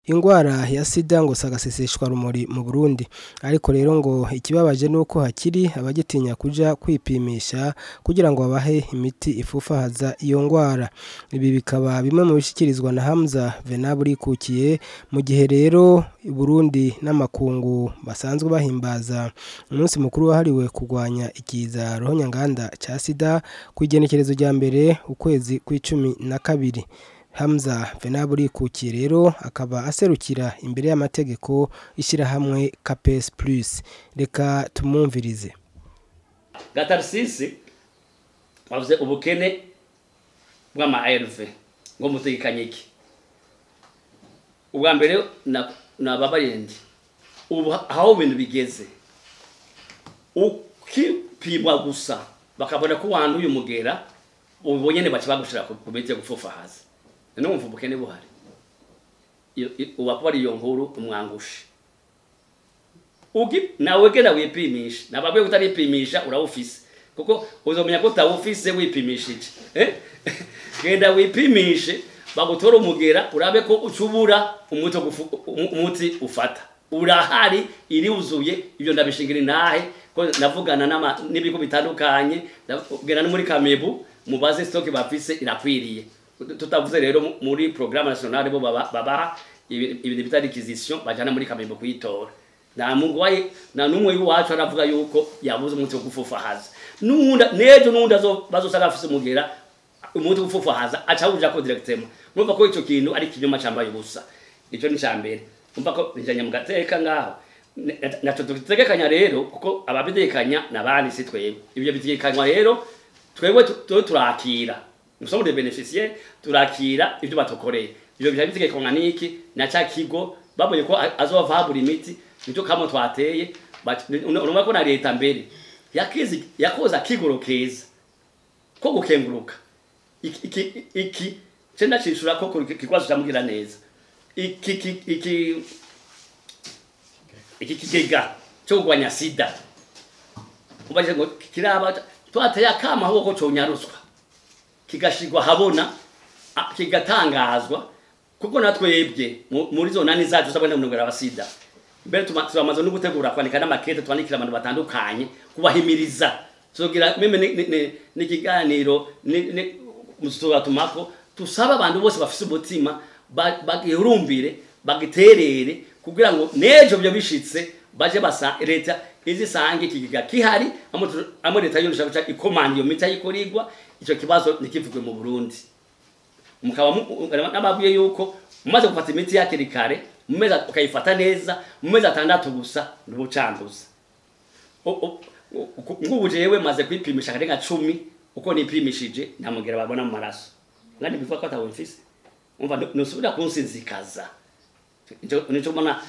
ingwara ya sida ngo sagaseseshwa rumuri mu Burundi ariko rero ngo ikibabaje nuko hakiri abagitinya kuja kwipimisha kugira ngo babahe imiti ifufahaza iyo ngwara. Ibi bikaba bimwe mu bishikirizwa na Hamza Venable Kukiye mu gihe rero Burundi n'amakungu basanzwe bahimbaza umunsi mukuru wahariwe kurwanya ikiza rohonyanganda ca sida kwigenekerezo rya mbere ukwezi kw'icumi na kabiri. Hamza Venable Kukiye rero akaba aserukira imbere y'amategeko ishirahamwe Capes Plus. Reka tumumvirize. Gatarsisi bavuze ubukene bw'ama ARV ngo mutegekanye iki. Ubwa mbere na babayendi ubu aho ibintu bigeze ukipimwa gusa bakabona ko wanduye umugera ubonye ne baca bagushira ku bete gufufahaza. None umva ubukene buhari uwakora iyo nkuru umwangushe nawe genda wipimisha nababwe utaripimisha urawufise kuko uzomenya ko utawufise wipimishije genda wipimishe bagutora umugera urabe ko ucubura umuti ufata urahari iri uzuye ibyo ndabishingira nahe ko navugana n'ibigo bitandukanye genda no muri Kamebu mubaze stock bafise irakwiriye. Tutavuze rero muri programme nationale bo baba ibintu bitari acquisition bajana muri Kamebu kuyitora. Na Mungu wayi na numwe yuwacu aravuga yuko yabuze umuti wo gufufahaza. Nejo nunda bazosanga afise umugera umuti wo gufufahaza acabuja ko directement. Numva ko ico kintu ari kinyoma cambaye ubusa. Ico ni cambere. Numva ko njanya mu gateka ngaho. Naco tutegekanya rero kuko ababidekanya nabandi si twebwe. Ibyo bitegekanywa rero twebwe turakira. Nous sommes des bénéficiaires turakira ibyo batokoreye. Ibyo bitegekanywa niki na ca kigo babonye ko azova buri miti nicyo kamo twateye urumva ko na leta mbere yakoza kigoro keza ko gukenguruka iki cenda cishura ko kikwazo cyamubwira neza iki kigega cyo kugwanya sida ubaje ngo kiraba twateye akama aho ko cyonyaruswa kigashigwa habona kigatangazwa kuko natwebwe muri zo nani zacu sabana munogera abasida mbere turamaze no gutegura kwandika n'amakete twandikira abantu batandukanye kubahimiriza tuzogira meme n'ikiganiro musutura tumako tusaba abantu bose bafise umutima bagihurumbire bagiterere kugira ngo nejo byo bishitse baje basa leta izisange ikigiga kihari amo leta yo nshaka ikomandi yo mita yikorigwa ico kibazo nikivugwe mu Burundi mukaba nababuye yuko umaze gufata imiti yake rikare mumeza ukayifata neza mumeza 6 gusa ndubucanduza ngubu jewe maze kwipimisha karenga 10 uko nipimishije namugera babona mu maraso ngani bivuga ko atawumfise umva nusubira kunsinzikaza nico mbona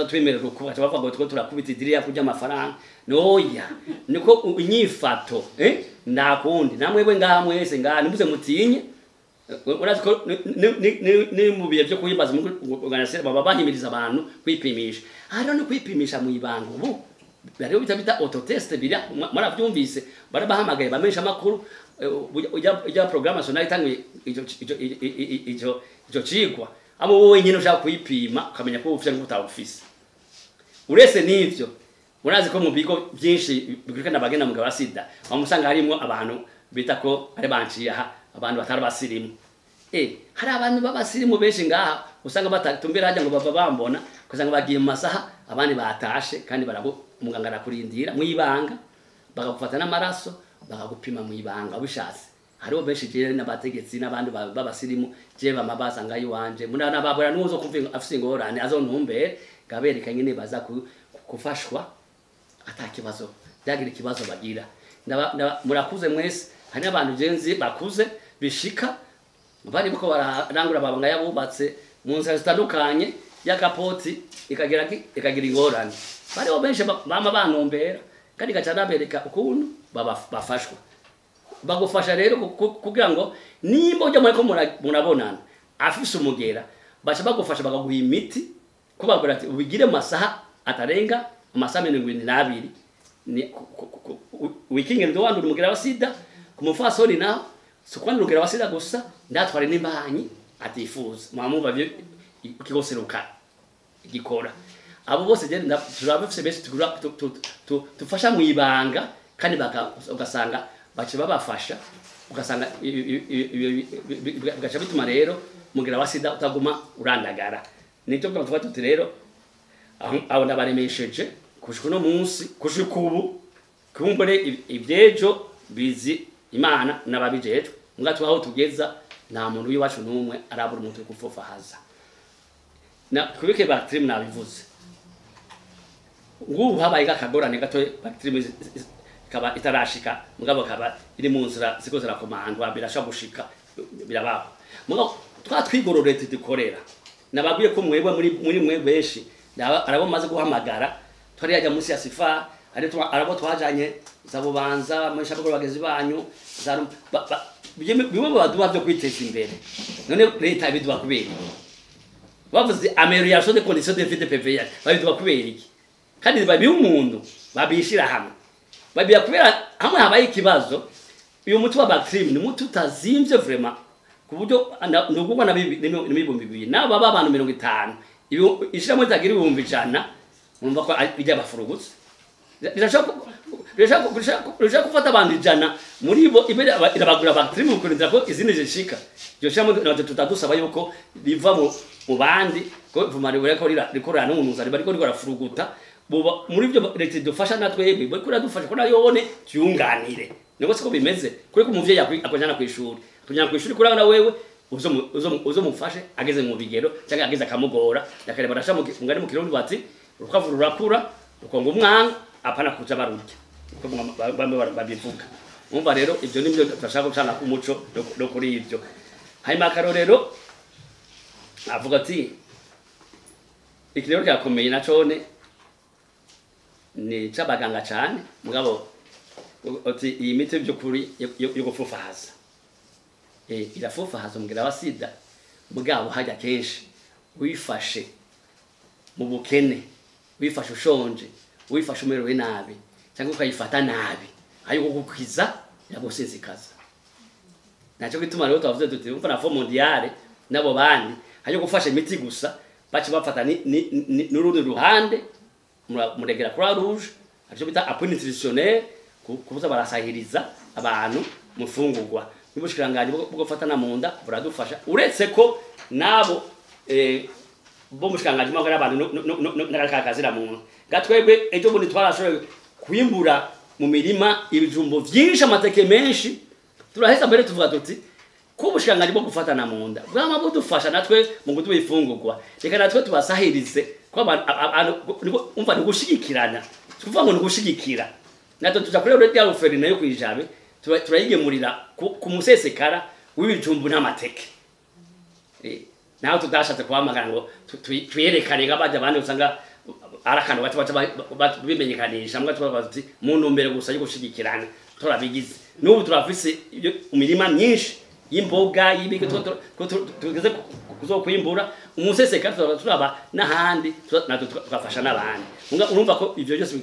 twemerera uko bavuga ngo turakubita idiriya kujya amafaranga noya niko inyifato nakundi namwebwe ngahamwese ngani muze mutinye urazi ko ni mu biye byo kuyimbaza mu organisation baba bahimiriza abantu kwipimisha hano no kwipimisha mu ibanga ubu bari bitabita autotest bira maravyumvise barabahamagaye bamesha makuru ujya programme nationale tanguye ico cigwa amo wowe nyine ushaka kuyipima ukamenya ko ufite n'ubutaha ufise urese n'ivyo urazi ko mu bigo byinshi bikurikana bagenda mu gabasida bamusanga harimo abantu bita ko ari banciye aha abantu batari basirimu hari abantu babasirimu benshi ngaha usanga batatumbira hajya ngo bava bambona kusanga bagiye mu masaha abandi batashe kandi barabo umuganga arakurindira mu ibanga bagafata n'amaraso bagagupima mu ibanga ubishatse hariho benshi je n'abategetsi n'abandi babasirimu je bamabasa ngayo wanje munana babura nuzo kumva afise ingorane azontumbere gabereka nyine baza kufashwa atakibazo byagira ikibazo bagira murakuze mwese hari abantu jenzi bakuze bishika bari buko barangura babanga yabubatse mu nzira zitandukanye yakapoti ikagira ingorane bari benshi bama bantumbera kandi gacana bereka ukuntu bafashwa bagufasha rero kugira ngo nimba ujya muri ko murabonana afise umugera bacha bagufasha bagaguha imiti kubagura ati ubigire masaha atarenga amasaha 72 ni wikinge ndo wandu umugera wa sida kumufasoni naho sokwandukira wasida gusa ndatware nimbanyi atifuza mwamuva ikigoseruka igikora abo bose je turabafise bese tufasha mu ibanga kandi ugasanga bace babafasha ugasanga bigaca bituma rero mugira wa sida utaguma urandagara nicyo tuvuga tuti rero aho ndabaremesheje kushika no munsi kushika ubu kumbure ibyejo bizi Imana n'ababijeje ngati aho tugeza nta muntu wiwacu numwe arabura umuntu kufofa haza na kubike bacteria nabivuze ngubu habaye akagorane gato bacteria kaba itarashika mugabo kaba iri mu nzira ziko zirakomandwa birasha gushika birabaho mugabo twatwigororete dukorera nababwiye ko mwebwe muri mwe benshi arabo maze guhamagara twari yajya munsi ya sifa arabo twajanye zabubanza mu shabako bagezi banyu bimwe baduha byo kwiteza imbere none leta ibiduha kubera bavuze amélioration des conditions de vie de PVR babiduha kubera iki kandi babi umuntu babishira hamwe babiya kubera hamwe habaye ikibazo uyu muti wa bacteria ni muti utazimvye vraiment kuburyo ndugubwa na n'ibihumbi bibiri nabo abantu 50 ishiramo zagira ibihumbi 100 urumva ko bijya bafurugutse birashaka gufata abantu 100 muri bo irabagura bacteria mu kurindira ko izindi zishika byo shamo naje tutadusaba yuko riva mu bandi ko vumari bureko rikorana n'umuntu ari bariko rirafuruguta muri byo leta dufasha natwe bariko radufasha ko nayobone cyunganire niko siko bimeze kuri ko umuvyeyi akojana ku ishuri akojana ku ishuri kurana wewe uzo mufashe ageze mu bigero cyangwa ageze akamugora yakareba rasha mu ngari mu kirundi bati rukavu rurakura rukonga umwana apana kuja barurya uko bamwe babivuga umva rero ivyo nibyo turashaka gucana ku muco no kuri ivyo hanyuma akarorero avuga ati ikirero cyakomeye nacone ni cabaganga cyane mugabo ati iyi miti byo kuri yo gufufahaza irafufahaza mugira wa sida mugabo hajya kenshi wifashe mu bukene wifashe ushonje wifashe umerewe nabi cyangwa ukayifata nabi ayo gukwiza yagusizikaza naco gituma rero twavuze tuti umva na fo mondiale nabo bandi ayo gufasha imiti gusa baci bafata n'urundi ruhande muregera Croix Rouge aje bita appui nutritionnel kubuza barasahiriza abantu mufungurwa n'ubushikiranganje bwo gufatana mu nda buradufasha uretse ko nabo bo mushikiranganje magara abantu n'akakazira mu gatwebwe ejo bundi twarashoboye kwimbura mu mirima ibijumbo byinshi amateke menshi turaheza mbere tuvuga tuti kubushikiranganje bwo gufatana mu nda bwama budufasha natwe mu gutuba ifungurwa reka natwe tubasahirize ko abantu umva gushigikirana tuvuga ngo gushigikira nato tuja kuri rero ya oferina yo kwijabe turayigemurira ku musesekara w'ibijumbu n'amateke naho tudashatse kuhamagara ngo tuyerekane ngabaje abandi usanga arakano baca bimenyekanisha mbwa tubabazi mu ntumbero gusa yo gushigikirana turabigize n'ubu turafise imirima myinshi y'imboga y'ibiki tugeze kuzokwimbura umusesekara turaba n'ahandi nato twafasha n'abandi urumva ko ivyo byose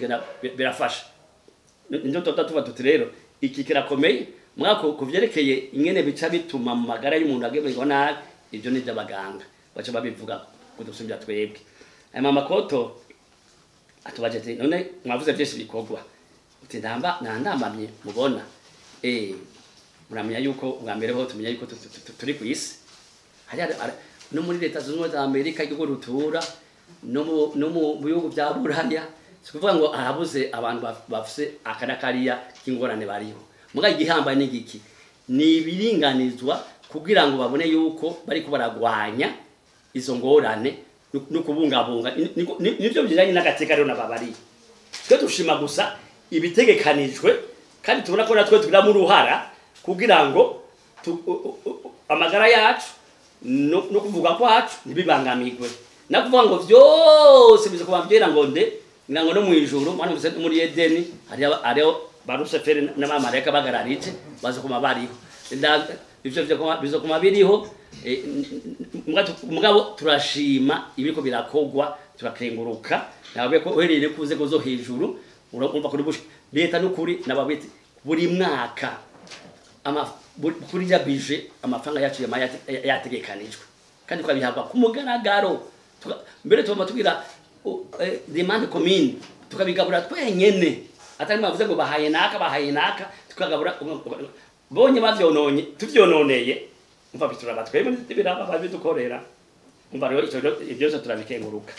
birafasha ndio tuba tuti rero iki kirakomeye mwako kuvyerekeye ingene bica bituma mu magara y'umuntu agemerwa nabi ivyo ni by'abaganga baca babivuga kudusumbya twebwe aya mama koto atubaje ati none mwavuze byose bikorwa uti ndambamye mubona muramenya yuko ubwa mbere ho tumenya yuko turi ku isi no muri leta zunze za Amerika igihugu rutura no mu bihugu bya Buraya sikuvuga ngo arabuze abantu bafise akanakariya k'ingorane bariho muga igihambaye n'igiki ni biringanizwa kugira ngo babone yuko bari ko baragwanya izo ngorane no kubungabunga nivyo bijanye n'agateka rero nababari twe dushima gusa ibitegekanijwe kandi tubona ko natwe tugira mu ruhara kugira ngo amagara yacu no kuvuga kwacu nibibangamigwe nakuvuga ngo vyose bizo kubavyera ngo ngango no mwijuru mwana muri Edeni ariyo barusefere n'abamareka bagararije bazo kuma bariho ivyo bizo kuma biriho mugabo turashima ibiko birakogwa turakenguruka nabe ko uhereye kuze gozo hejuru urumva kuri bushi leta n'ukuri nababiti buri mwaka kuri ya bije amafanga yacu yategekanijwe kandi tukabihabwa ku mugaragaro mbere tugomba tugira demande commune tukabigabura twenyene atari mwavuze ngo bahaye naka tukagabura bonye bavyononye tuvyononeye umva bituraba twebwe biraba babidukorera umva rero ivyo byose turabikenguruka.